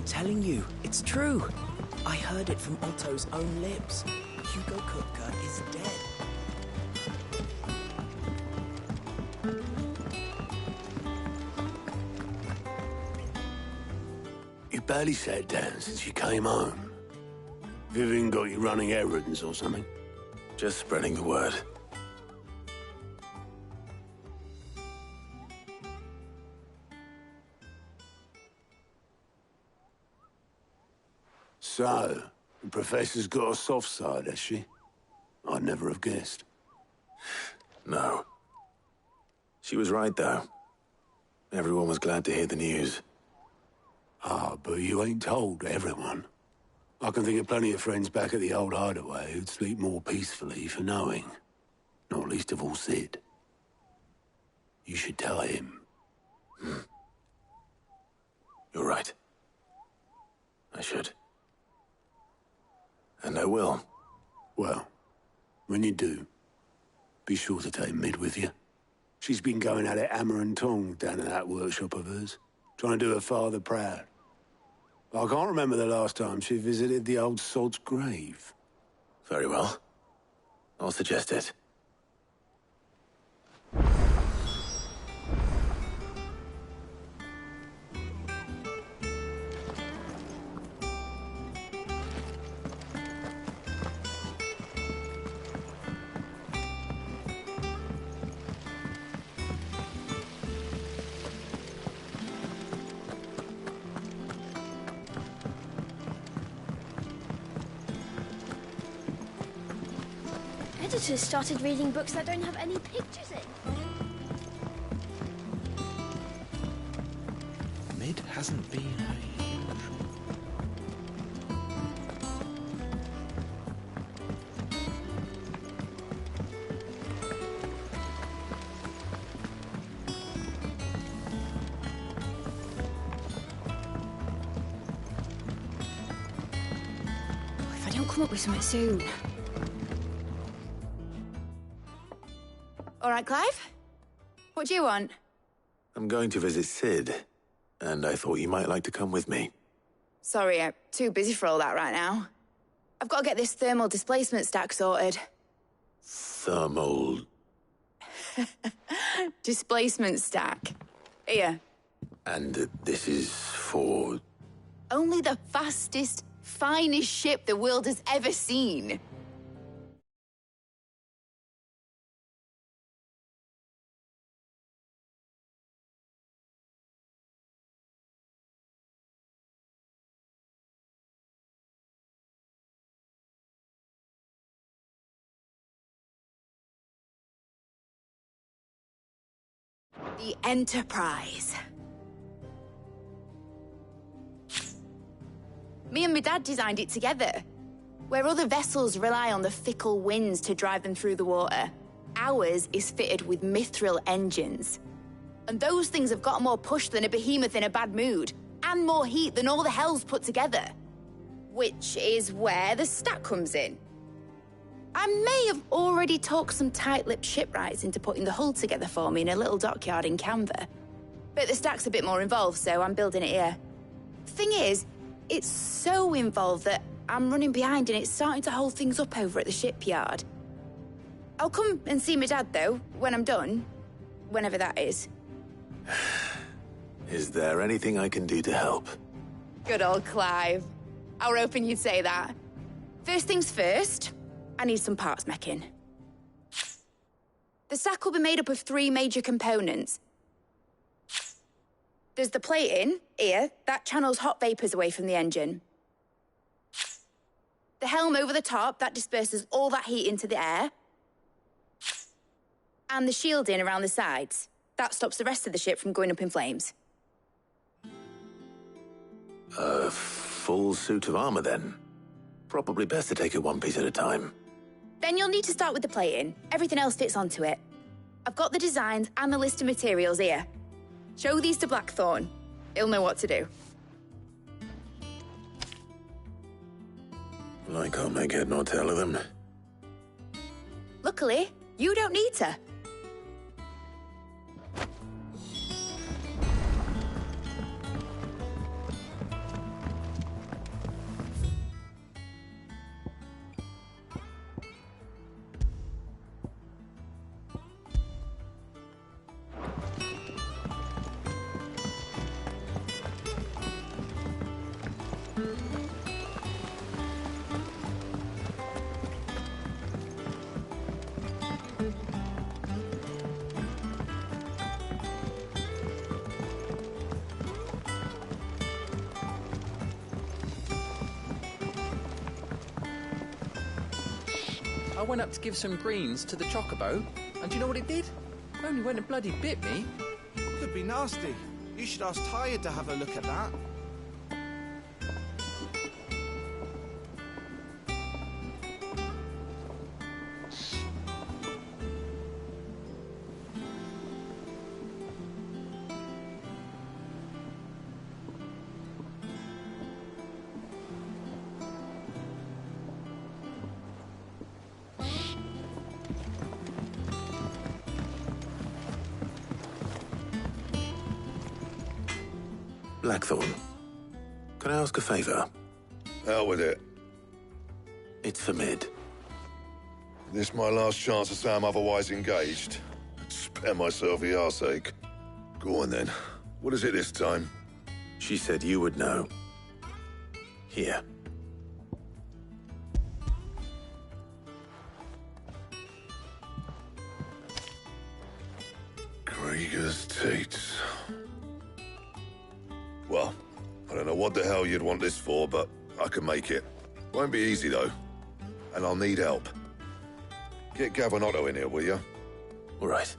telling you, it's true. I heard it from Otto's own lips. Hugo Kupka is dead. You barely sat down since you came home. Vivian got you running errands or something? Just spreading the word. So, the Professor's got a soft side, has she? I'd never have guessed. No. She was right, though. Everyone was glad to hear the news. Ah, but you ain't told everyone. I can think of plenty of friends back at the old hideaway who'd sleep more peacefully for knowing. Not least of all Sid. You should tell him. You're right. I should. And I will. Well, when you do, be sure to take Mid with you. She's been going at it hammer and tongs down at that workshop of hers, trying to do her father proud. I can't remember the last time she visited the old sod's grave. Very well. I'll suggest it. Editors started reading books that don't have any pictures in. Mid hasn't been her usual. If I don't come up with something soon. All right, Clive? What do you want? I'm going to visit Sid, and I thought you might like to come with me. Sorry, I'm too busy for all that right now. I've got to get this thermal displacement stack sorted. Thermal... Displacement stack. Here. And this is for... Only the fastest, finest ship the world has ever seen. The Enterprise. Me and my dad designed it together. Where other vessels rely on the fickle winds to drive them through the water, ours is fitted with mithril engines. And those things have got more push than a behemoth in a bad mood, and more heat than all the hells put together. Which is where the stack comes in. I may have already talked some tight-lipped shipwrights into putting the hull together for me in a little dockyard in Canva. But the stack's a bit more involved, so I'm building it here. Thing is, it's so involved that I'm running behind and it's starting to hold things up over at the shipyard. I'll come and see my dad, though, when I'm done. Whenever that is. Is there anything I can do to help? Good old Clive. I were hoping you'd say that. First things first, I need some parts meching. The stack will be made up of 3 major components. There's the plating, here, that channels hot vapors away from the engine. The helm over the top, that disperses all that heat into the air. And the shielding around the sides. That stops the rest of the ship from going up in flames. A full suit of armor, then? Probably best to take it one piece at a time. Then you'll need to start with the plating. Everything else fits onto it. I've got the designs and the list of materials here. Show these to Blackthorn. He'll know what to do. Well, I can't make head nor tail of them. Luckily, you don't need to. I went up to give some greens to the chocobo, and do you know what it did? Only went and bloody bit me. Could be nasty. You should ask Tired to have a look at that. Blackthorn, can I ask a favor? Out with it. It's for Mid. This my last chance to say I'm otherwise engaged. Spare myself the arseache. Go on then. What is it this time? She said you would know. Here. Krieger's Teats. Well, I don't know what the hell you'd want this for, but I can make it. Won't be easy, though. And I'll need help. Get Gavin Otto in here, will you? All right.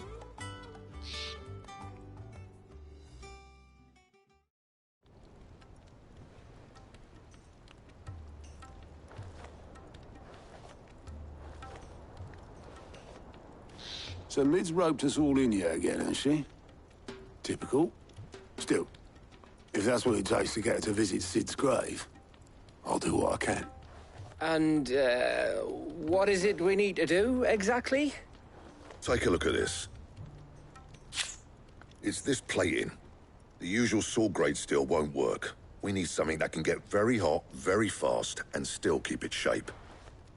So Mid's roped us all in here again, has she? Typical. Still, if that's what it takes to get her to visit Sid's grave, I'll do what I can. And, what is it we need to do, exactly? Take a look at this. It's this plating. The usual saw grade steel won't work. We need something that can get very hot, very fast, and still keep its shape.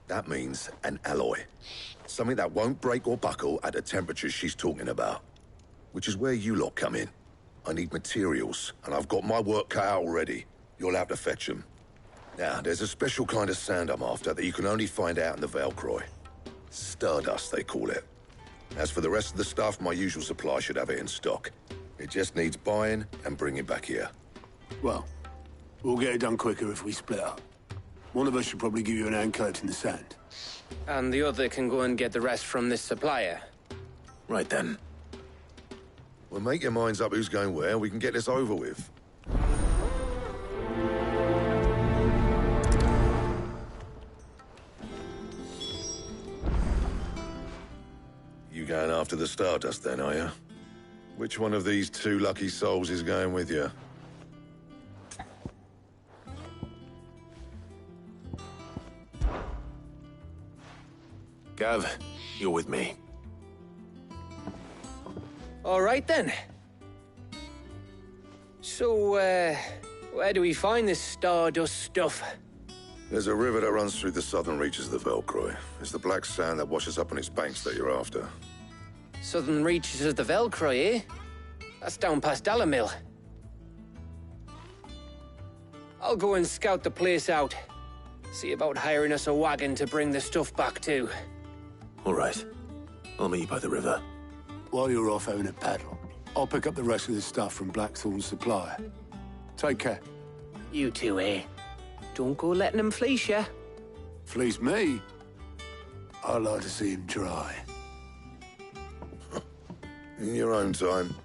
That means an alloy. Something that won't break or buckle at the temperatures she's talking about. Which is where you lot come in. I need materials, and I've got my work cut out already. You'll have to fetch them. Now, there's a special kind of sand I'm after that you can only find out in the Velcroy. Stardust, they call it. As for the rest of the stuff, my usual supply should have it in stock. It just needs buying and bringing back here. Well, we'll get it done quicker if we split up. One of us should probably give you an hand coat in the sand. And the other can go and get the rest from this supplier. Right then. Well, make your minds up who's going where, we can get this over with. You going after the Stardust then, are you? Which one of these two lucky souls is going with you? Gav, you're with me. All right, then. So, where do we find this Stardust stuff? There's a river that runs through the southern reaches of the Velcroy. It's the black sand that washes up on its banks that you're after. Southern reaches of the Velcroy, eh? That's down past Dalamil. I'll go and scout the place out. See about hiring us a wagon to bring the stuff back to. All right. I'll meet you by the river. While you're off having a paddle, I'll pick up the rest of the stuff from Blackthorn's supplier. Take care. You two, eh? Don't go letting them fleece you. Fleece me? I'd like to see him try. In your own time.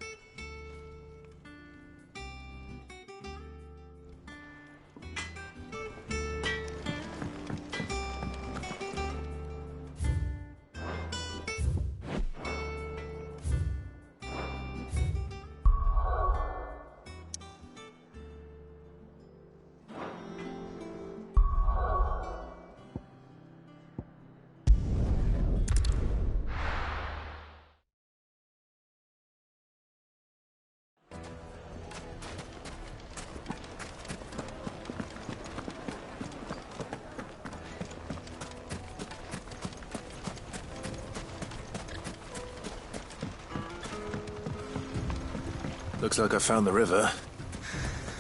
Looks like I found the river.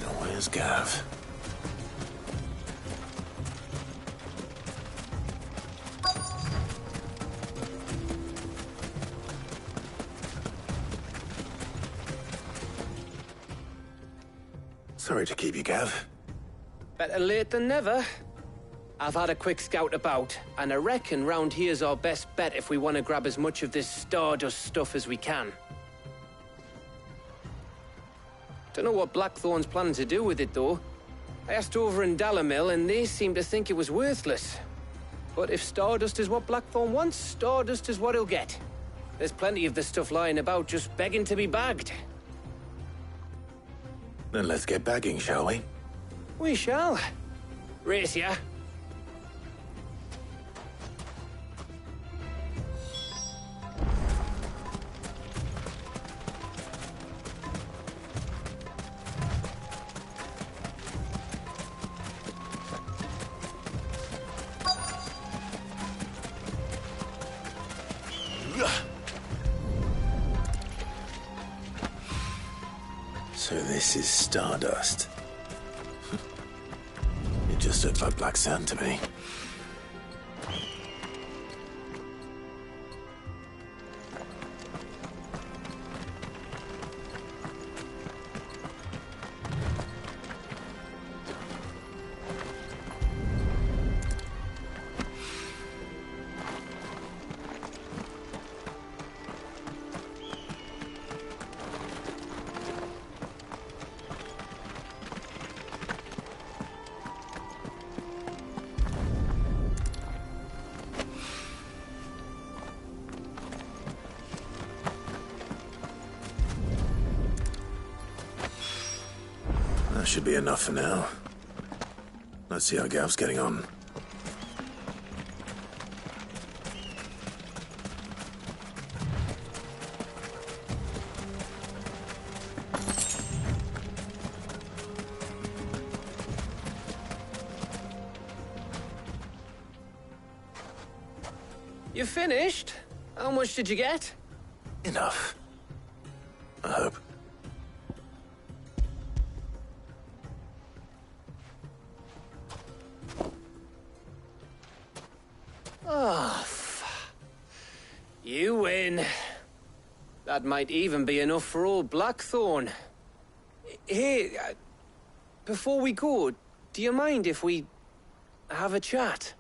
Now where's Gav? Sorry to keep you, Gav. Better late than never. I've had a quick scout about, and I reckon round here's our best bet if we want to grab as much of this Stardust stuff as we can. Don't know what Blackthorn's planning to do with it, though. I asked over in Dalamil, and they seem to think it was worthless. But if Stardust is what Blackthorn wants, Stardust is what he'll get. There's plenty of this stuff lying about, just begging to be bagged. Then let's get bagging, shall we? We shall. Race ya. So this is Stardust. It just looked like black sand to me. That should be enough for now. Let's see how Gav's getting on. You finished? How much did you get? Enough. I hope. You win. That might even be enough for old Blackthorn. Hey, before we go, do you mind if we have a chat?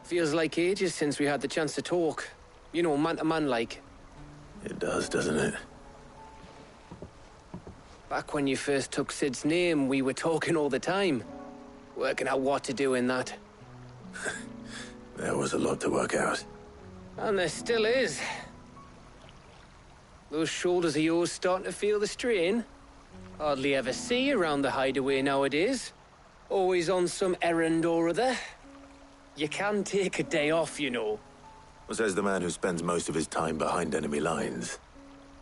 Feels like ages since we had the chance to talk. You know, man to man like. It does, doesn't it? Back when you first took Sid's name, we were talking all the time. Working out what to do in that. There was a lot to work out. And there still is. Those shoulders of yours starting to feel the strain. Hardly ever see you around the hideaway nowadays. Always on some errand or other. You can take a day off, you know. Says the man who spends most of his time behind enemy lines.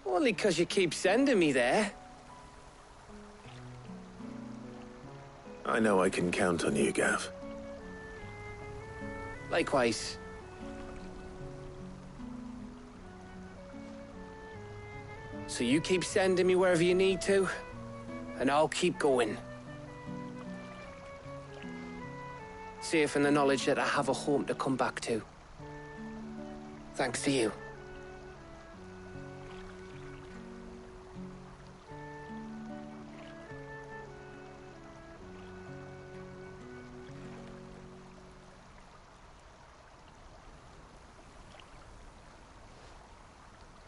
Only 'cause you keep sending me there. I know I can count on you, Gav. Likewise. So you keep sending me wherever you need to, and I'll keep going. Safe in the knowledge that I have a home to come back to. Thanks to you.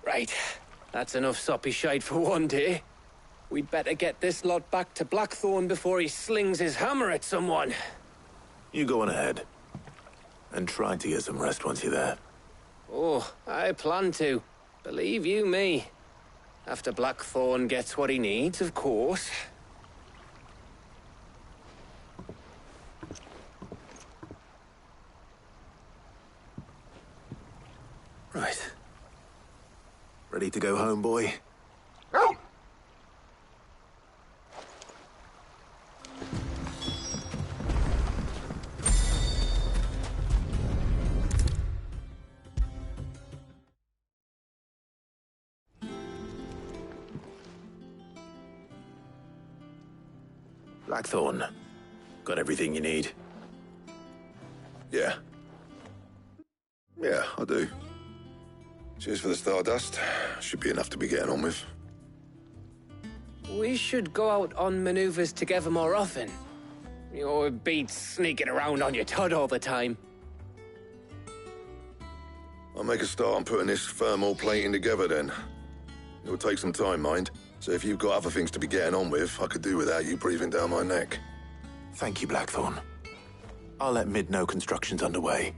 Right. That's enough soppy shite for one day. We'd better get this lot back to Blackthorn before he slings his hammer at someone. You go on ahead. And try to get some rest once you're there. Oh, I plan to. Believe you me. After Blackthorn gets what he needs, of course. Right. Ready to go home, boy? Blackthorn, Got everything you need? Yeah. Yeah, I do. Cheers for the Stardust. Should be enough to be getting on with. We should go out on maneuvers together more often. You know, it beats sneaking around on your Todd all the time. I'll make a start on putting this thermal plating together then. It'll take some time, mind. So if you've got other things to be getting on with, I could do without you breathing down my neck. Thank you, Blackthorn. I'll let Mid know construction's underway.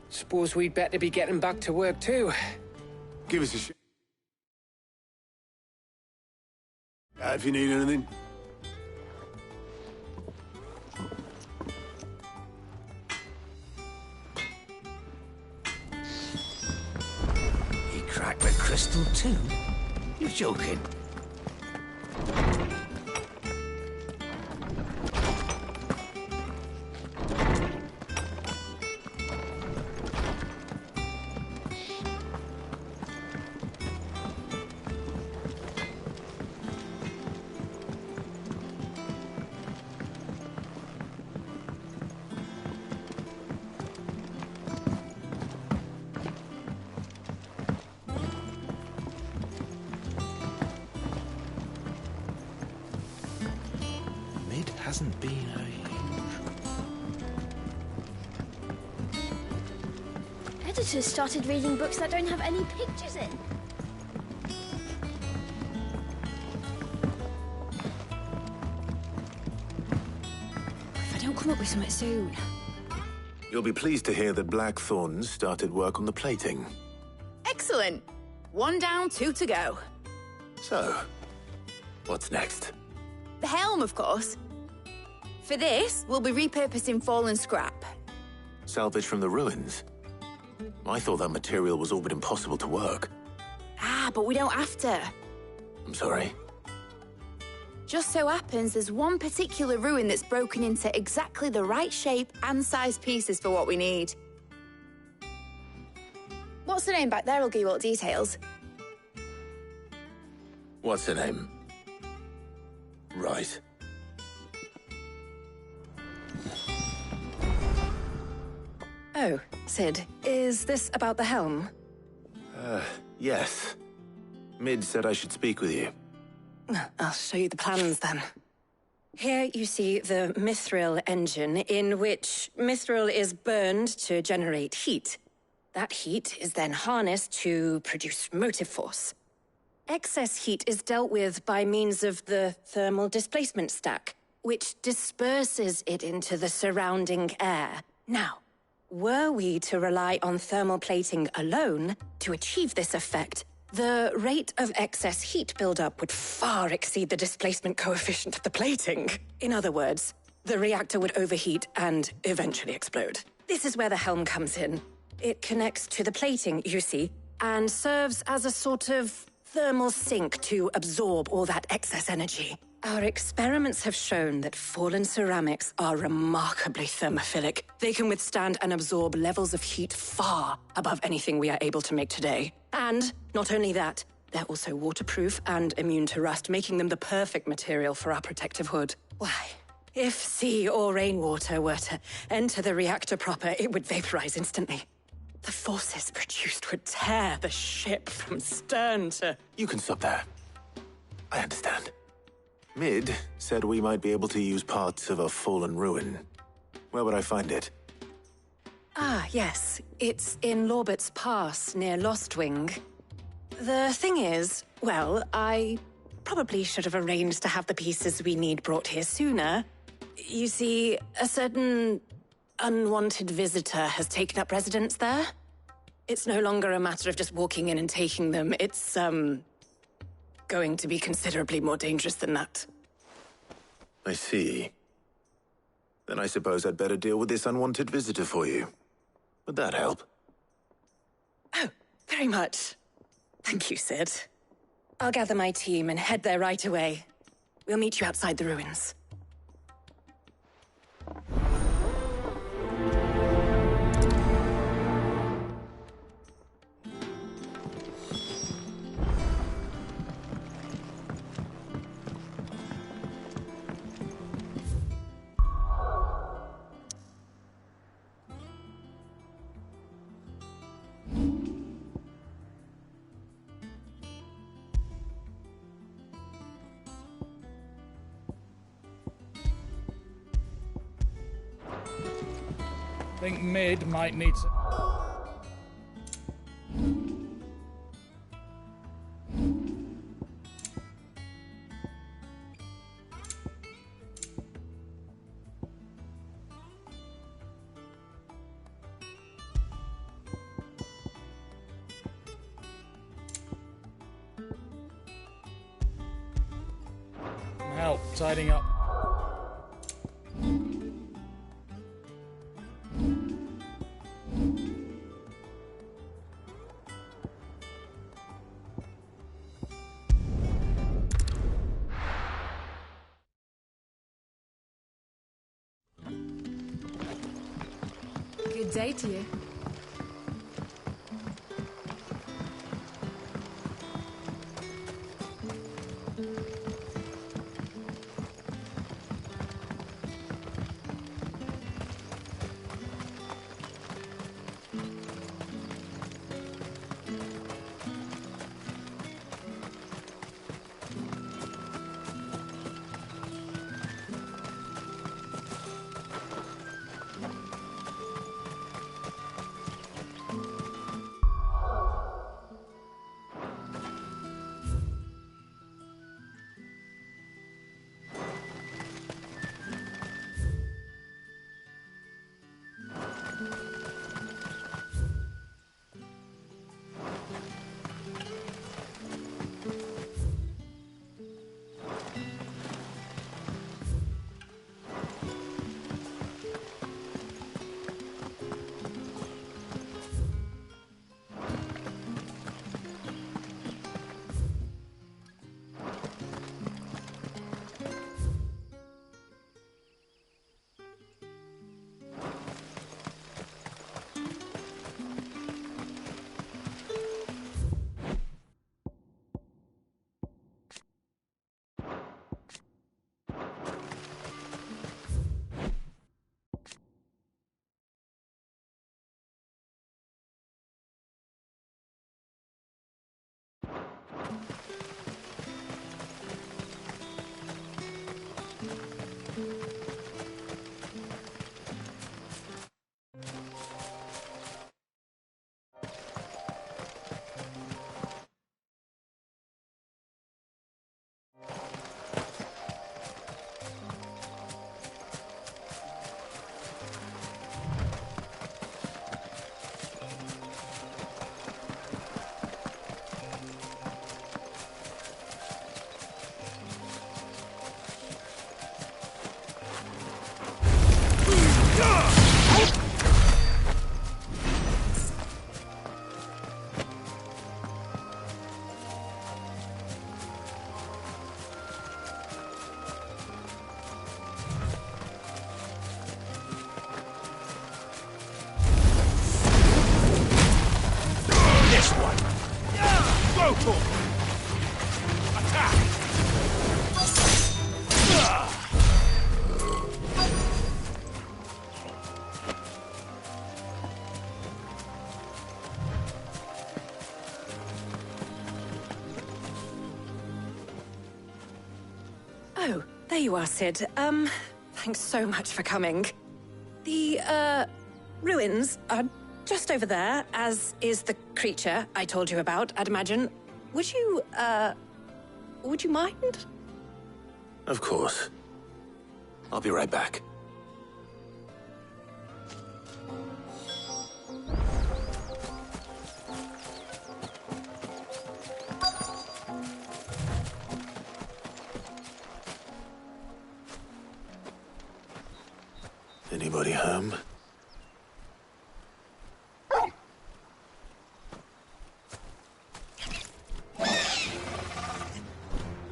Suppose we'd better be getting back to work too. Give us a if you need anything. He cracked the crystal too? You're joking. Mid hasn't been a... Editors started reading books that don't have any pictures in. If I don't come up with something soon. You'll be pleased to hear that Blackthorn started work on the plating. Excellent. 1 down, 2 to go. So, what's next? The helm, of course. For this, we'll be repurposing fallen scrap. Salvage from the ruins? I thought that material was all but impossible to work. Ah, but we don't have to. I'm sorry. Just so happens there's one particular ruin that's broken into exactly the right shape and size pieces for what we need. What's the name back there? I'll give you all the details. What's her name? Right. Oh, Sid, is this about the helm? Yes. Mid said I should speak with you. I'll show you the plans then. Here you see the Mithril engine, in which Mithril is burned to generate heat. That heat is then harnessed to produce motive force. Excess heat is dealt with by means of the thermal displacement stack, which disperses it into the surrounding air. Now, were we to rely on thermal plating alone to achieve this effect, the rate of excess heat buildup would far exceed the displacement coefficient of the plating. In other words, the reactor would overheat and eventually explode. This is where the helm comes in. It connects to the plating, you see, and serves as a sort of thermal sink to absorb all that excess energy. Our experiments have shown that fallen ceramics are remarkably thermophilic. They can withstand and absorb levels of heat far above anything we are able to make today. And not only that, they're also waterproof and immune to rust, making them the perfect material for our protective hood. Why, if sea or rainwater were to enter the reactor proper, it would vaporize instantly. The forces produced would tear the ship from stern to... You can stop there. I understand. Mid said we might be able to use parts of a fallen ruin. Where would I find it? Ah, yes. It's in Lorbert's Pass, near Lostwing. The thing is, well, I probably should have arranged to have the pieces we need brought here sooner. You see, a certain unwanted visitor has taken up residence there. It's no longer a matter of just walking in and taking them. It's, going to be considerably more dangerous than that. I see. Then I suppose I'd better deal with this unwanted visitor for you. Would that help? Oh, very much. Thank you, Sid. I'll gather my team and head there right away. We'll meet you outside the ruins. Think Mid might need some... help tidying up. Good day to you. Oh, there you are, Cid. Thanks so much for coming. The, ruins are just over there, as is the creature I told you about, I'd imagine. Would you mind? Of course. I'll be right back. Anybody home?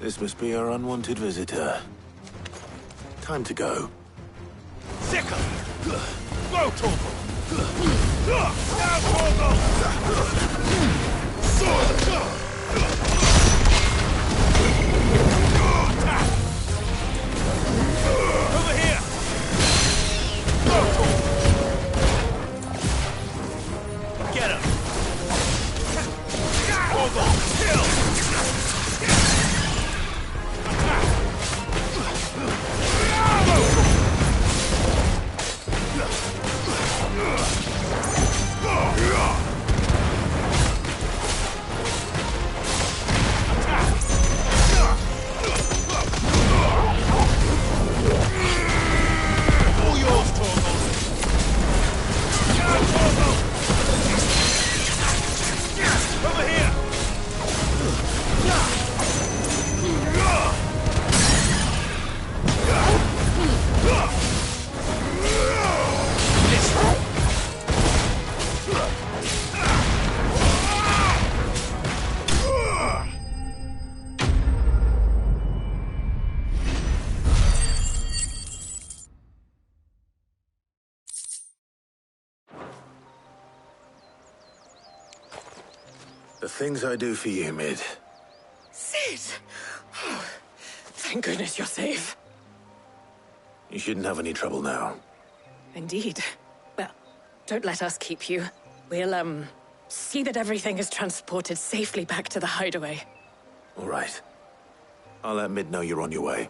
This must be our unwanted visitor. Time to go. Sicker! Go, Torval! Now, Torval! Over here! Go, Torval! Get him! Torval, kill! things I do for you, Mid. Sid! Oh, thank goodness you're safe. You shouldn't have any trouble now. Indeed. Well, don't let us keep you. We'll, see that everything is transported safely back to the hideaway. All right. I'll let Mid know you're on your way.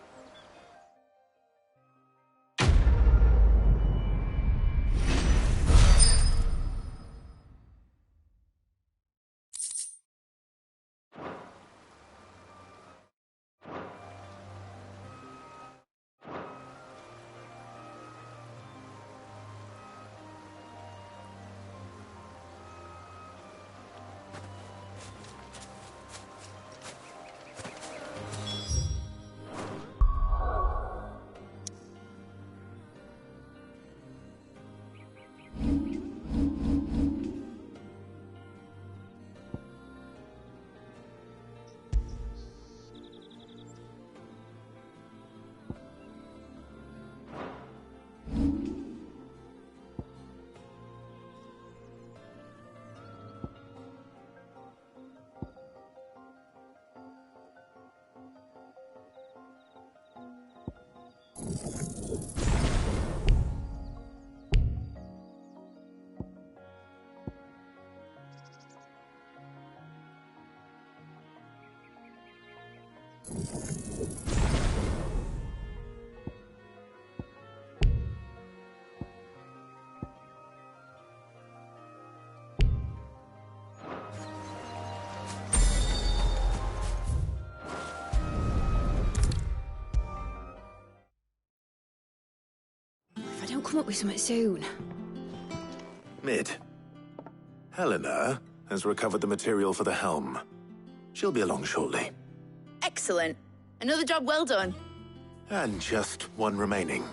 Don't come up with something soon. Mid. Helena has recovered the material for the helm. She'll be along shortly. Excellent. Another job well done. And just one remaining.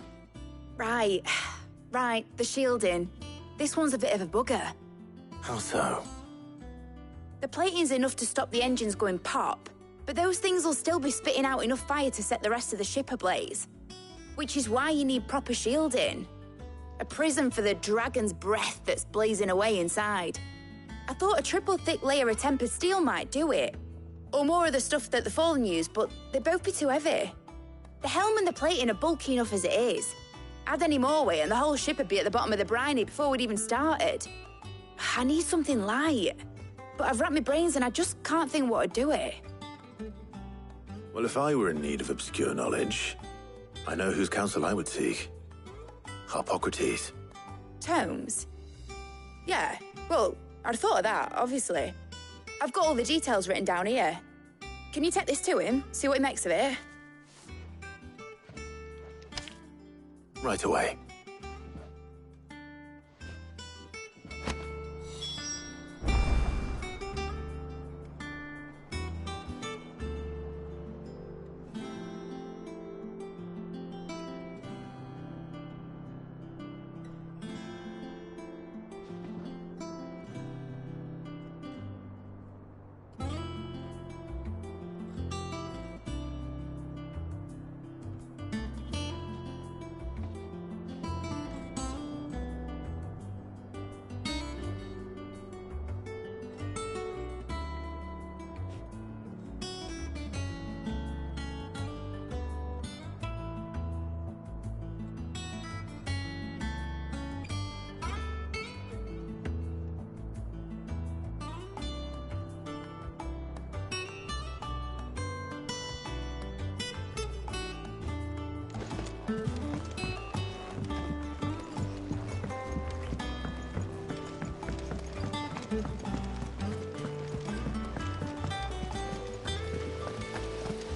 Right. Right, the shielding. This one's a bit of a bugger. How so? The plating's enough to stop the engines going pop, but those things will still be spitting out enough fire to set the rest of the ship ablaze. Which is why you need proper shielding. A prison for the dragon's breath that's blazing away inside. I thought a triple thick layer of tempered steel might do it. Or more of the stuff that the Fallen use, but they'd both be too heavy. The helm and the plating are bulky enough as it is. Add any more weight and the whole ship would be at the bottom of the briny before we'd even started. I need something light. But I've racked my brains and I just can't think what would do it. Well, if I were in need of obscure knowledge, I know whose counsel I would seek. Harpocrates. Tomes? Yeah, well, I'd thought of that, obviously. I've got all the details written down here. Can you take this to him, see what he makes of it? Right away.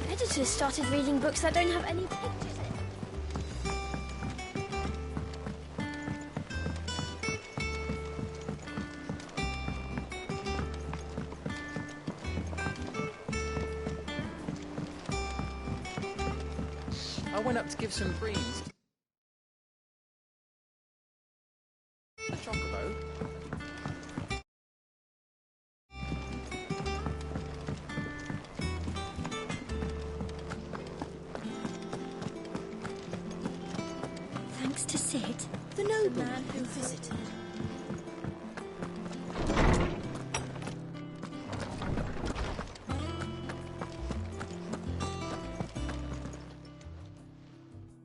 Editors started reading books that don't have any pictures in. I went up to give some greens. The chocobo. Thanks to Sid, the nobleman who visited.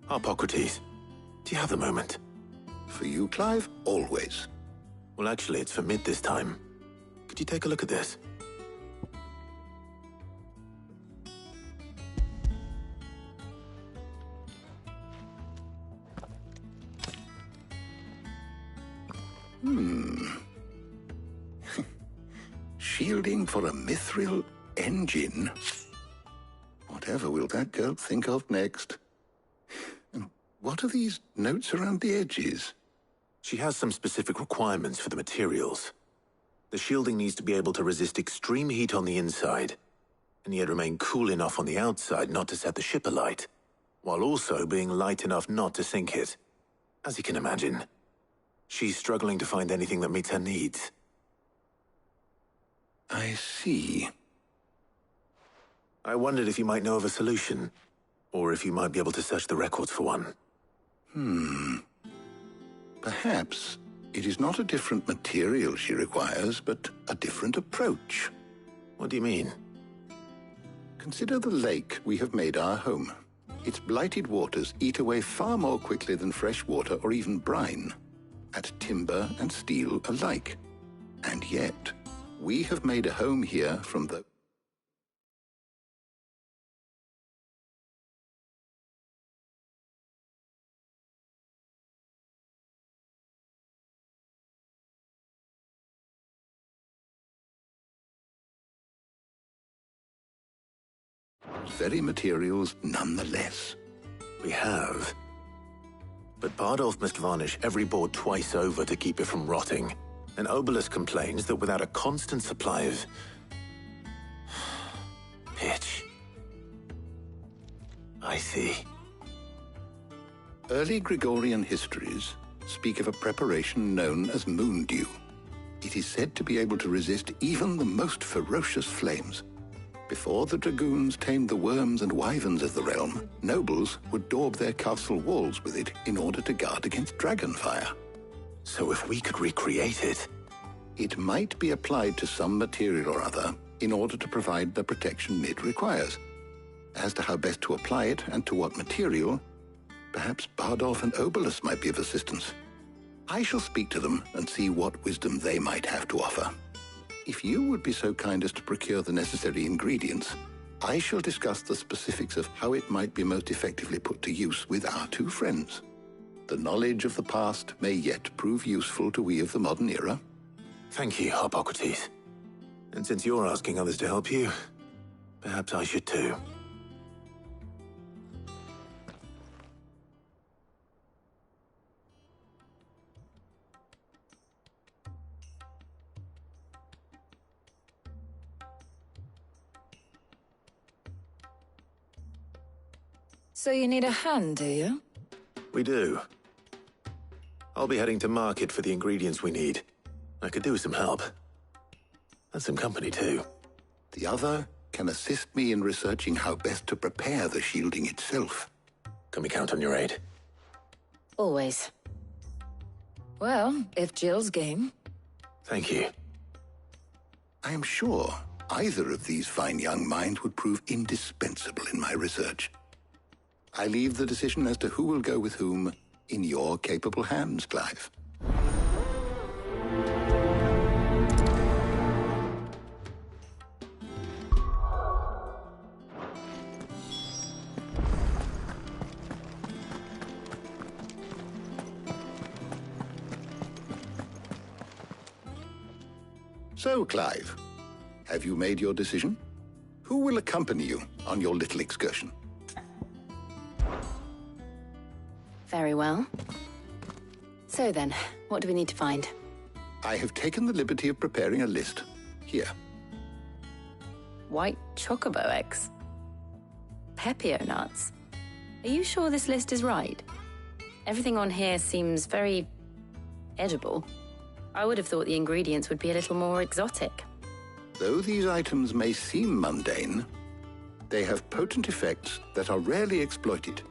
Harpocrates, do you have the moment? For you, Clive, always. Well, actually, it's for Mid this time. Could you take a look at this? Shielding for a mithril engine? Whatever will that girl think of next? And what are these notes around the edges? She has some specific requirements for the materials. The shielding needs to be able to resist extreme heat on the inside, and yet remain cool enough on the outside not to set the ship alight, while also being light enough not to sink it. As you can imagine, she's struggling to find anything that meets her needs. I see. I wondered if you might know of a solution, or if you might be able to search the records for one. Perhaps it is not a different material she requires, but a different approach. What do you mean? Consider the lake we have made our home. Its blighted waters eat away far more quickly than fresh water or even brine, at timber and steel alike. And yet, we have made a home here from the... very materials nonetheless. We have. But Bardolph must varnish every board twice over to keep it from rotting. And Obolus complains that without a constant supply of... pitch. I see. Early Gregorian histories speak of a preparation known as moon dew. It is said to be able to resist even the most ferocious flames. Before the dragoons tamed the worms and wyverns of the realm, nobles would daub their castle walls with it in order to guard against dragonfire. So if we could recreate it... It might be applied to some material or other in order to provide the protection Mid requires. As to how best to apply it and to what material, perhaps Bardolph and Obolus might be of assistance. I shall speak to them and see what wisdom they might have to offer. If you would be so kind as to procure the necessary ingredients, I shall discuss the specifics of how it might be most effectively put to use with our two friends. The knowledge of the past may yet prove useful to we of the modern era. Thank you, Harpocrates. And since you're asking others to help you, perhaps I should too. So you need a hand, do you? We do. I'll be heading to market for the ingredients we need. I could do with some help. And some company, too. The other can assist me in researching how best to prepare the shielding itself. Can we count on your aid? Always. Well, if Jill's game. Thank you. I am sure either of these fine young minds would prove indispensable in my research. I leave the decision as to who will go with whom in your capable hands, Clive. So, Clive, have you made your decision? Who will accompany you on your little excursion? Very well. So then, what do we need to find? I have taken the liberty of preparing a list. Here. White chocobo eggs. Pepio nuts. Are you sure this list is right? Everything on here seems very edible. I would have thought the ingredients would be a little more exotic. Though these items may seem mundane, they have potent effects that are rarely exploited.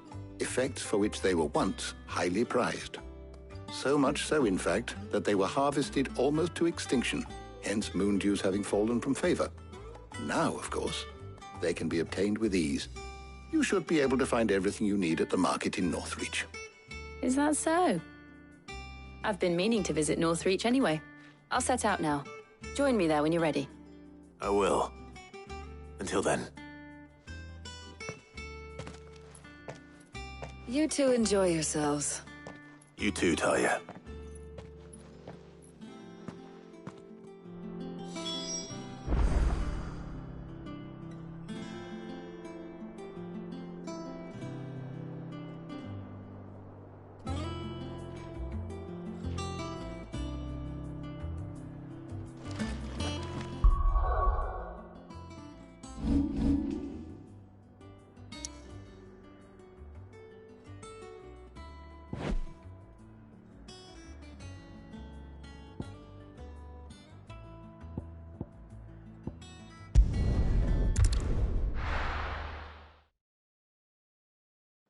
Effects for which they were once highly prized. So much so, in fact, that they were harvested almost to extinction, hence moon dews having fallen from favor. Now, of course, they can be obtained with ease. you should be able to find everything you need at the market in Northreach. Is that so? I've been meaning to visit Northreach anyway. I'll set out now. Join me there when you're ready. I will. Until then. You two enjoy yourselves. You too, Talia.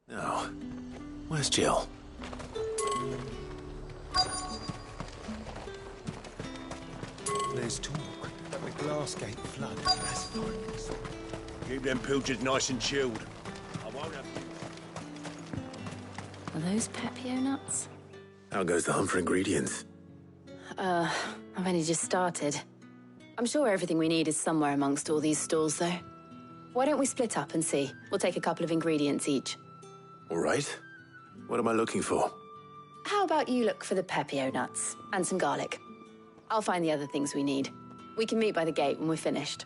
Now, where's Jill? There's talk that the Glassgate flood has finally. Keep them pilchards nice and chilled. I won't have... Are those Pepio nuts? How goes the hunt for ingredients? I've only just started. I'm sure everything we need is somewhere amongst all these stalls, though. Why don't we split up and see? We'll take a couple of ingredients each. All right. What am I looking for? How about you look for the Pepio nuts and some garlic? I'll find the other things we need. We can meet by the gate when we're finished.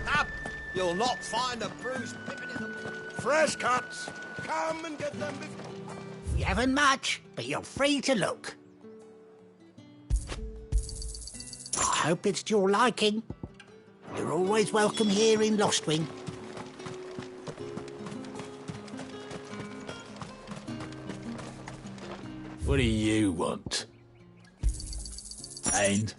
Up! You'll not find a bruised pippin in the... Fresh cuts! Come and get them before... We haven't much, but you're free to look. I hope it's to your liking. You're always welcome here in Lostwing. What do you want? And?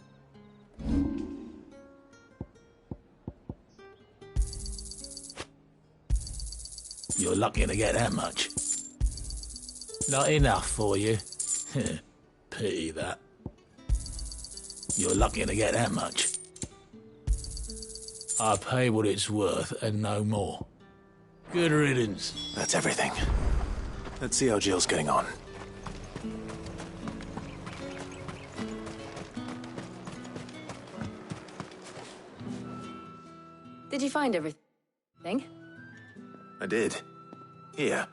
You're lucky to get that much. Not enough for you. Pity that. You're lucky to get that much. I pay what it's worth and no more. Good riddance. That's everything. Let's see how Jill's getting on. Did you find everything? I did. Here.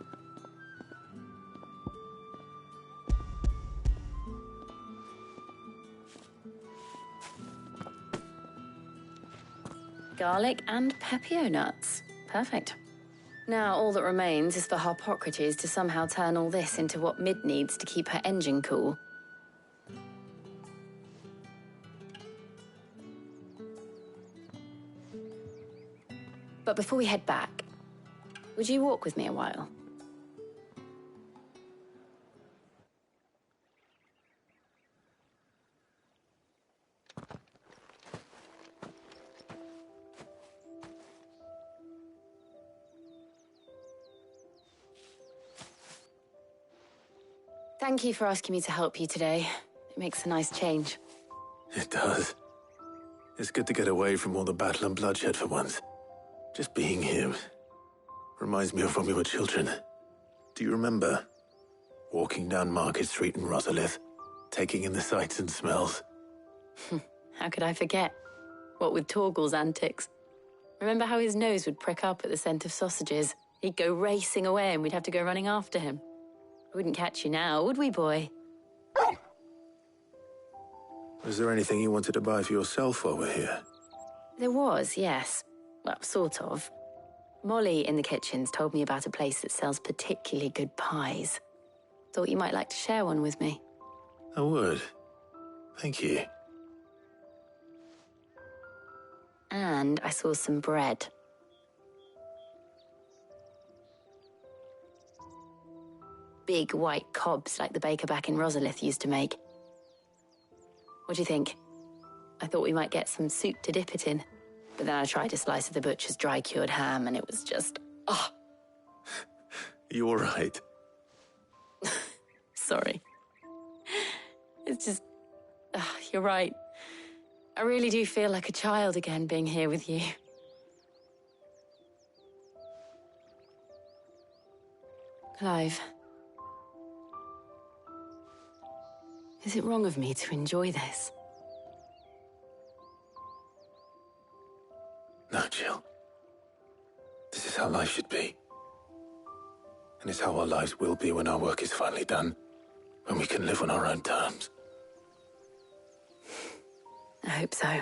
Garlic and Pepio nuts. Perfect. Now all that remains is for Harpocrates to somehow turn all this into what Mid needs to keep her engine cool. But before we head back, would you walk with me a while? Thank you for asking me to help you today. It makes a nice change. It does. It's good to get away from all the battle and bloodshed for once. Just being here reminds me of when we were children. Do you remember walking down Market Street in Rosalith, taking in the sights and smells? How could I forget? What with Torgal's antics. Remember how his nose would prick up at the scent of sausages? He'd go racing away and we'd have to go running after him. We wouldn't catch you now, would we, boy? Was there anything you wanted to buy for yourself while we're here? There was, yes. Well, sort of. Molly in the kitchens told me about a place that sells particularly good pies. Thought you might like to share one with me. I would. Thank you. And I saw some bread. Big white cobs like the baker back in Rosalith used to make. What do you think? I thought we might get some soup to dip it in. But then I tried a slice of the butcher's dry-cured ham and it was just... oh. You all right? Sorry. It's just... you're right. I really do feel like a child again being here with you. Clive. Is it wrong of me to enjoy this? No, Jill. This is how life should be. And it's how our lives will be when our work is finally done. When we can live on our own terms. I hope so.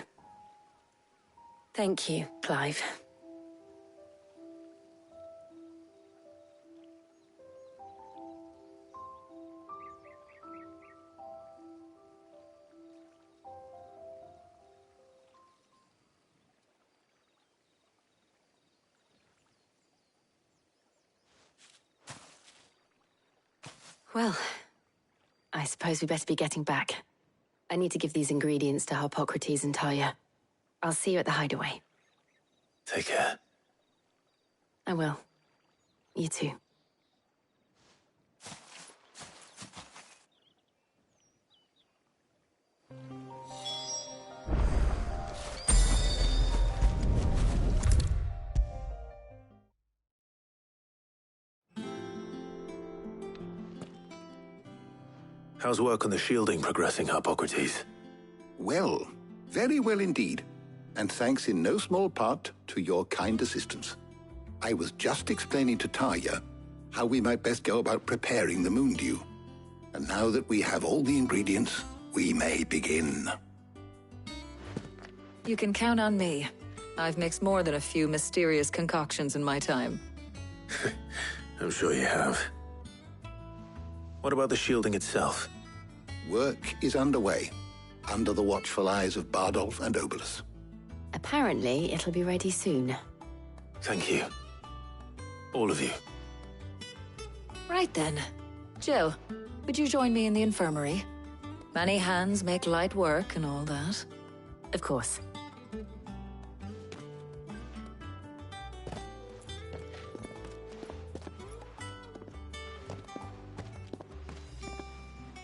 Thank you, Clive. Well, I suppose we better be getting back. I need to give these ingredients to Harpocrates and Talia. I'll see you at the hideaway. Take care. I will. You too. How's work on the shielding progressing, Harpocrates? Well, very well indeed. And thanks in no small part to your kind assistance. I was just explaining to Talia how we might best go about preparing the Moondew. And now that we have all the ingredients, we may begin. You can count on me. I've mixed more than a few mysterious concoctions in my time. I'm sure you have. What about the shielding itself? Work is underway, under the watchful eyes of Bardolph and Obolus. Apparently, it'll be ready soon. Thank you. All of you. Right then. Jill, would you join me in the infirmary? Many hands make light work and all that. Of course.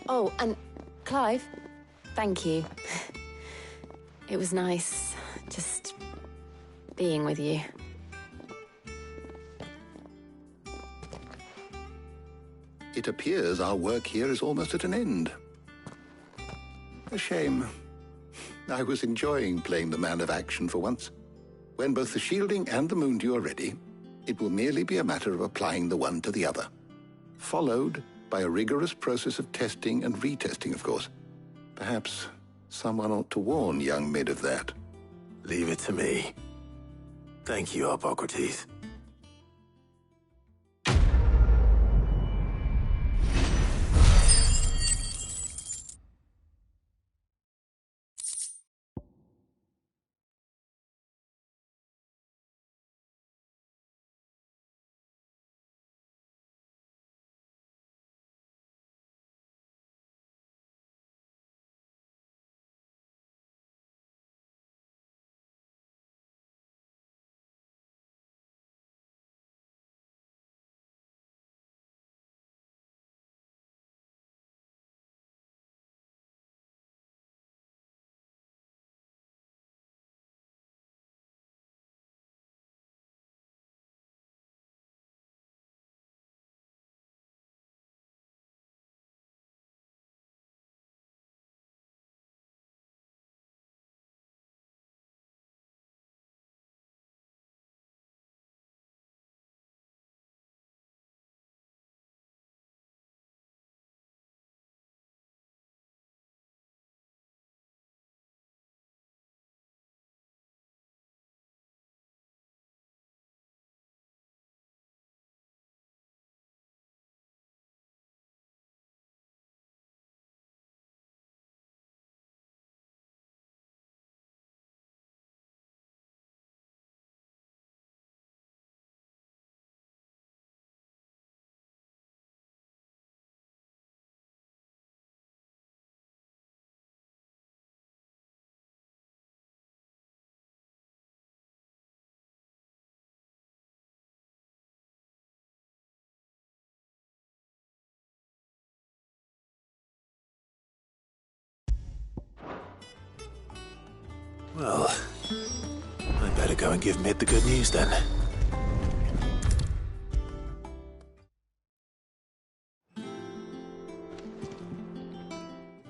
Oh, and Clive, thank you. It was nice just being with you. It appears our work here is almost at an end. A shame. I was enjoying playing the man of action for once. When both the shielding and the Moondew are ready, it will merely be a matter of applying the one to the other. Followed by a rigorous process of testing and retesting, of course. Perhaps someone ought to warn young Mid of that. Leave it to me. Thank you, Harpocrates. Well, I'd better go and give Mid the good news then.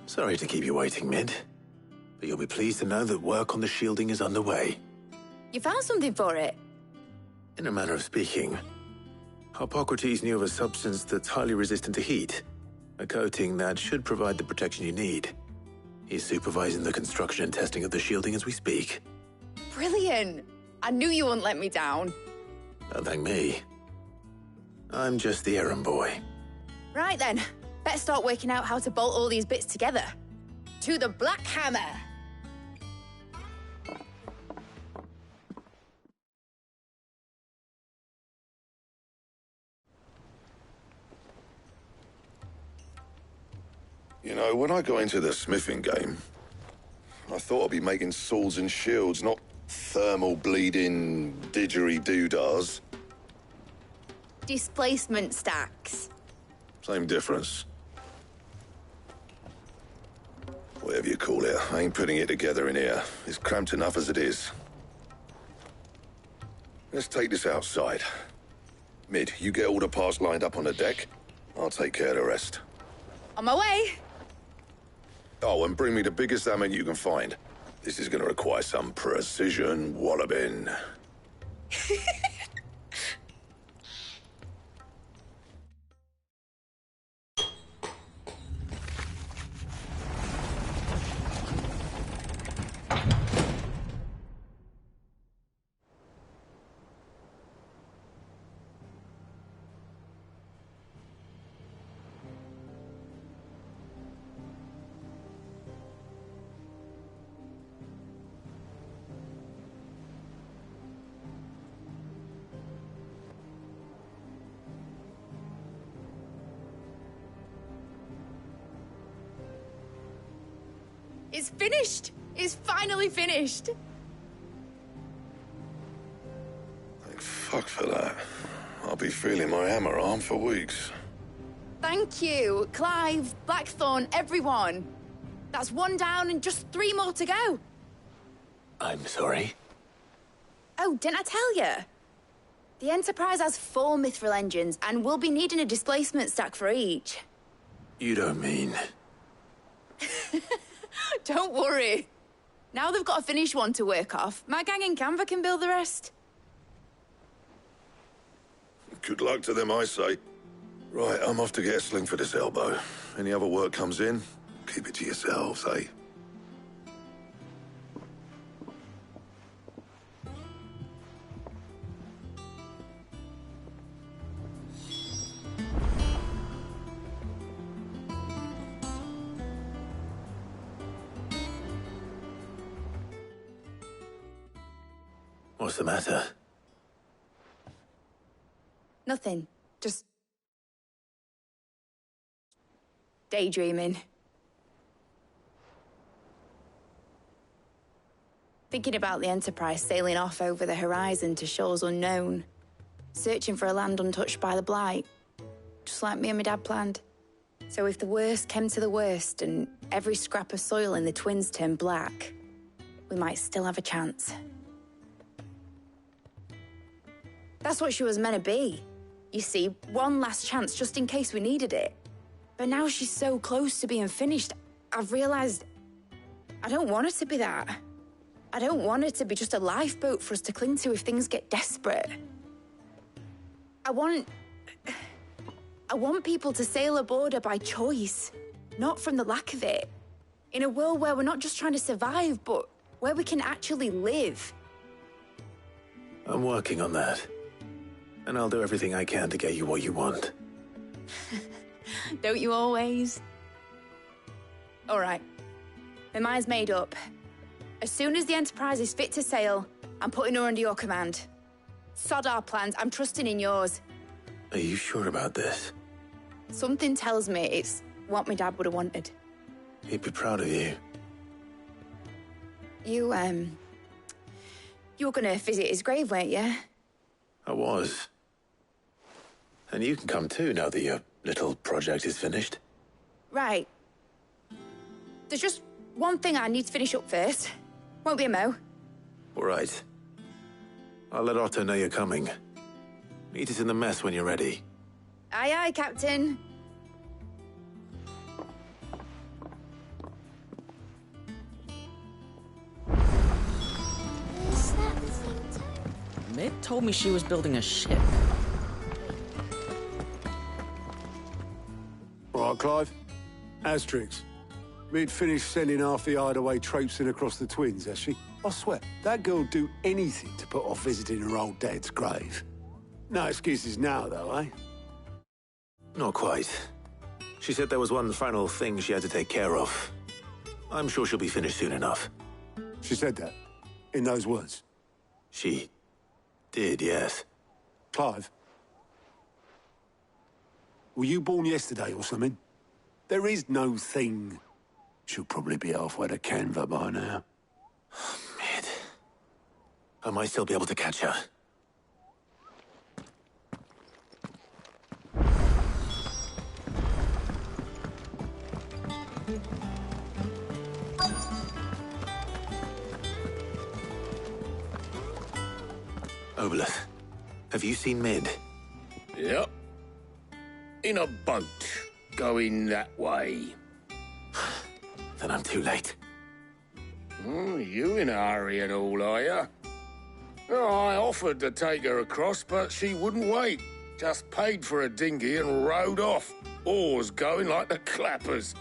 Sorry to keep you waiting, Mid. But you'll be pleased to know that work on the shielding is underway. You found something for it? In a manner of speaking, Harpocrates knew of a substance that's highly resistant to heat. A coating that should provide the protection you need. He's supervising the construction and testing of the shielding as we speak. Brilliant! I knew you wouldn't let me down. Don't thank me. I'm just the errand boy. Right then, let's start working out how to bolt all these bits together. To the Black Hammer! You know, when I got into the smithing game, I thought I'd be making swords and shields, not thermal bleeding didgeridoo-dahs. Displacement stacks. Same difference. Whatever you call it, I ain't putting it together in here. It's cramped enough as it is. Let's take this outside. Mid, you get all the parts lined up on the deck. I'll take care of the rest. On my way! Oh, and bring me the biggest hammer you can find. This is gonna require some precision walloping. It's finished! It's finally finished! Thank fuck for that. I'll be feeling my hammer arm for weeks. Thank you, Clive, Blackthorn, everyone. That's one down and just 3 more to go. I'm sorry. Oh, didn't I tell you? The Enterprise has 4 mithril engines, and we'll be needing a displacement stack for each. You don't mean... Don't worry. Now they've got a finished one to work off, my gang in Canva can build the rest. Good luck to them, I say. Right, I'm off to get a sling for this elbow. Any other work comes in, keep it to yourselves, eh? What's the matter? Nothing. Just... daydreaming. Thinking about the Enterprise sailing off over the horizon to shores unknown. Searching for a land untouched by the Blight. Just like me and my dad planned. So if the worst came to the worst and every scrap of soil in the Twins turned black, we might still have a chance. That's what she was meant to be. You see, one last chance just in case we needed it. But now she's so close to being finished, I've realized I don't want it to be that. I don't want it to be just a lifeboat for us to cling to if things get desperate. I want people to sail aboard her by choice, not from the lack of it. In a world where we're not just trying to survive, but where we can actually live. I'm working on that. And I'll do everything I can to get you what you want. Don't you always? All right. My mind's made up. As soon as the Enterprise is fit to sail, I'm putting her under your command. Sod our plans, I'm trusting in yours. Are you sure about this? Something tells me it's what my dad would have wanted. He'd be proud of you. You were gonna visit his grave, weren't you? I was. And you can come too now that your little project is finished. Right. There's just one thing I need to finish up first. Won't be a mo. All right. I'll let Otto know you're coming. Meet us in the mess when you're ready. Aye, aye, Captain. Is that the thing too? Mid told me she was building a ship. All right, Clive. Asterix. Mid finished sending half the hideaway traipsing across the twins, has she? I swear, that girl'd do anything to put off visiting her old dad's grave. No excuses now, though, eh? Not quite. She said there was one final thing she had to take care of. I'm sure she'll be finished soon enough. She said that? In those words? She did, yes. Clive? Were you born yesterday or something? There is no thing. She'll probably be halfway to Canva by now. Mid. I might still be able to catch her. Obolus, have you seen Mid? Yep. In a boat, going that way. Then I'm too late. You in a hurry and all, are you? Oh, I offered to take her across, but she wouldn't wait. Just paid for a dinghy and rowed off. Oars going like the clappers.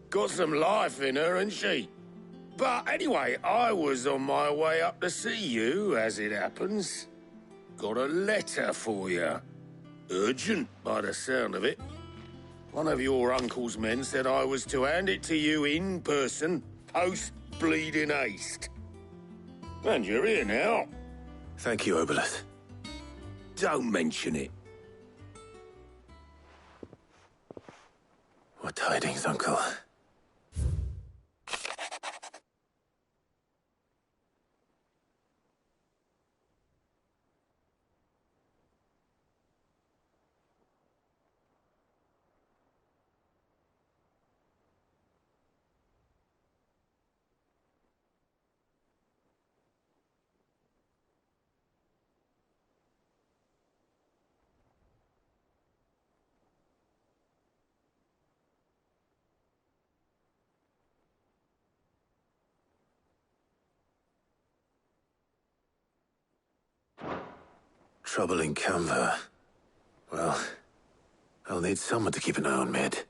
Got some life in her, ain't she? But anyway, I was on my way up to see you, as it happens. Got a letter for you. Urgent, by the sound of it. One of your uncle's men said I was to hand it to you in person, post-bleeding haste. And you're here now. Thank you, Obolus. Don't mention it. What tidings, Uncle? Trouble in Canva. Well, I'll need someone to keep an eye on Mid.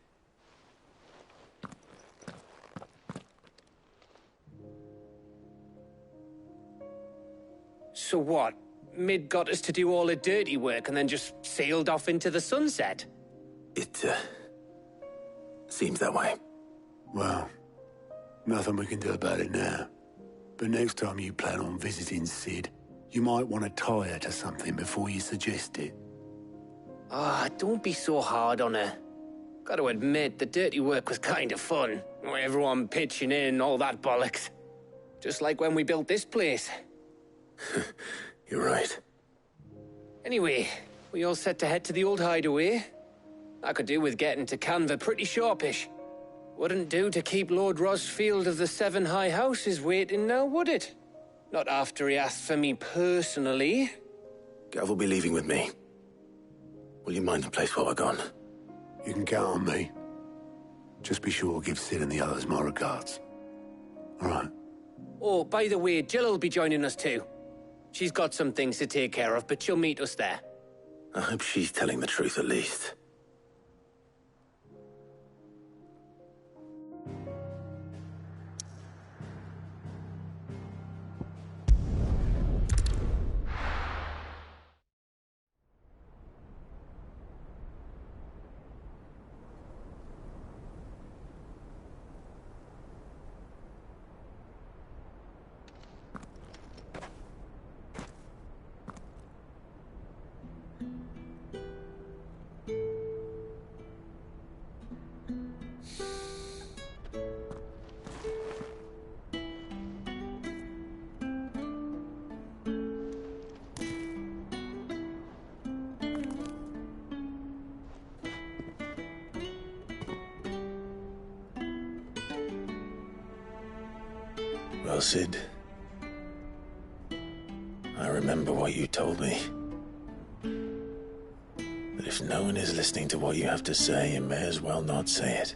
So what? Mid got us to do all the dirty work and then just sailed off into the sunset? It, seems that way. Well, nothing we can do about it now. But next time you plan on visiting Sid, you might want to tie her to something before you suggest it. Ah, don't be so hard on her. Gotta admit, the dirty work was kind of fun. Everyone pitching in, all that bollocks. Just like when we built this place. You're right. Anyway, we all set to head to the old hideaway. I could do with getting to Canva pretty sharpish. Wouldn't do to keep Lord Rosfield of the Seven High Houses waiting now, would it? Not after he asked for me personally. Gav will be leaving with me. Will you mind the place while we're gone? You can count on me. Just be sure to give Sid and the others my regards. All right. Oh, by the way, Jill will be joining us too. She's got some things to take care of, but she'll meet us there. I hope she's telling the truth at least. Well, Sid, I remember what you told me. But if no one is listening to what you have to say, you may as well not say it.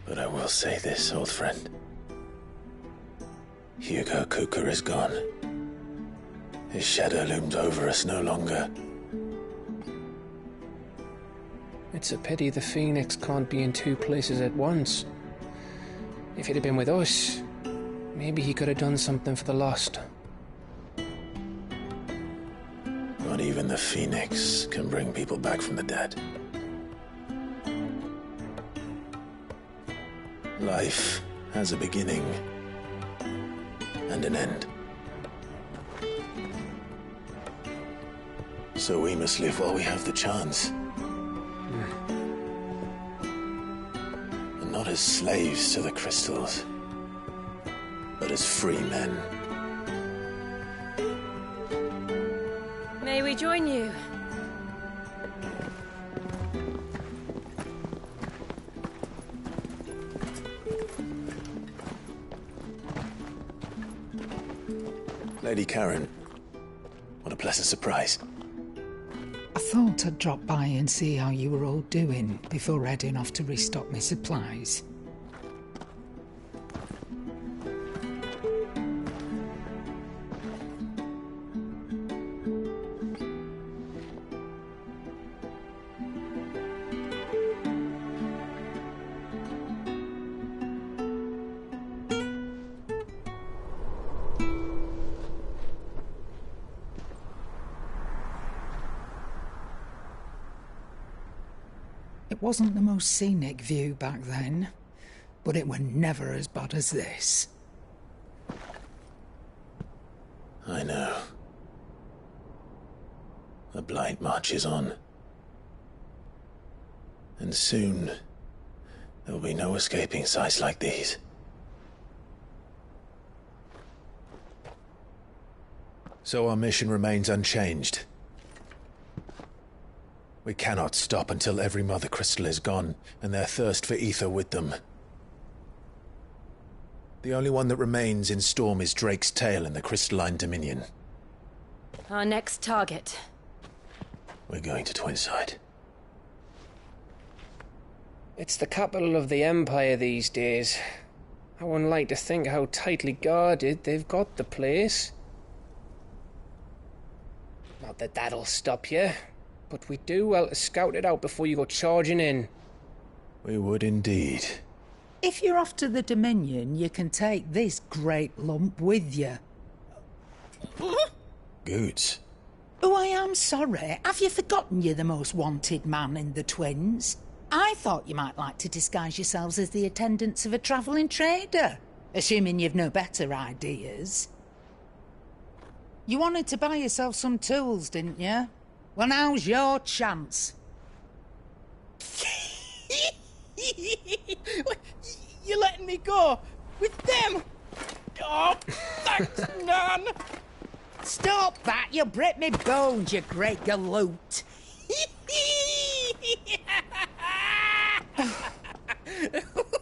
But I will say this, old friend. Hugo Cooker is gone. His shadow looms over us no longer. It's a pity the Phoenix can't be in two places at once. If he'd have been with us, maybe he could have done something for the lost. Not even the Phoenix can bring people back from the dead. Life has a beginning and an end. So we must live while we have the chance. And not as slaves to the crystals, but as free men. May we join you? Lady Karen, what a pleasant surprise. I thought I'd drop by and see how you were all doing before heading off to restock my supplies. It wasn't the most scenic view back then, but it were never as bad as this. I know. The Blight marches on. And soon, there will be no escaping sights like these. So our mission remains unchanged. We cannot stop until every Mother Crystal is gone, and their thirst for ether with them. The only one that remains in Storm is Drake's Tail in the Crystalline Dominion. Our next target. We're going to Twinside. It's the capital of the Empire these days. I wouldn't like to think how tightly guarded they've got the place. Not that that'll stop you, but we do well to scout it out before you go charging in. We would indeed. If you're off to the Dominion, you can take this great lump with you. Goods. Oh, I am sorry. Have you forgotten you're the most wanted man in the Twins? I thought you might like to disguise yourselves as the attendants of a travelling trader, assuming you've no better ideas. You wanted to buy yourself some tools, didn't you? Well, now's your chance. You're letting me go with them? Oh, thanks, Nan. Stop that! You'll break me bones, you great galoot.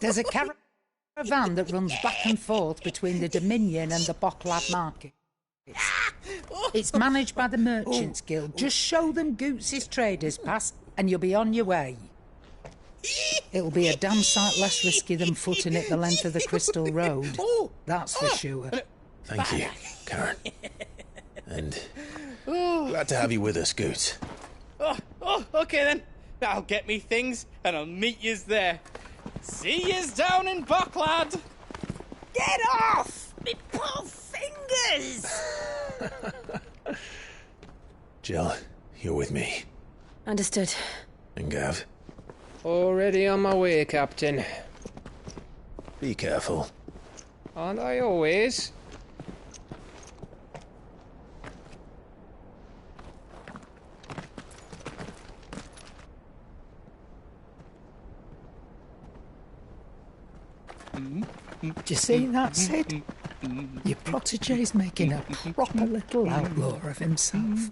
There's a caravan that runs back and forth between the Dominion and the Bocklad Market. It's managed by the Merchants Guild. Just show them Goots' traders pass and you'll be on your way. It'll be a damn sight less risky than footing it the length of the Crystal Road. That's for sure. Thank you, Karen. And glad to have you with us, Goots. Okay then. I'll get me things and I'll meet yous there. See yous down in Bocklad. Get off! Me poor fingers! Jill, you're with me. Understood. And Gav? Already on my way, Captain. Be careful. Aren't I always? Do you see that, Sid? Your protege's making a proper little outlaw of himself.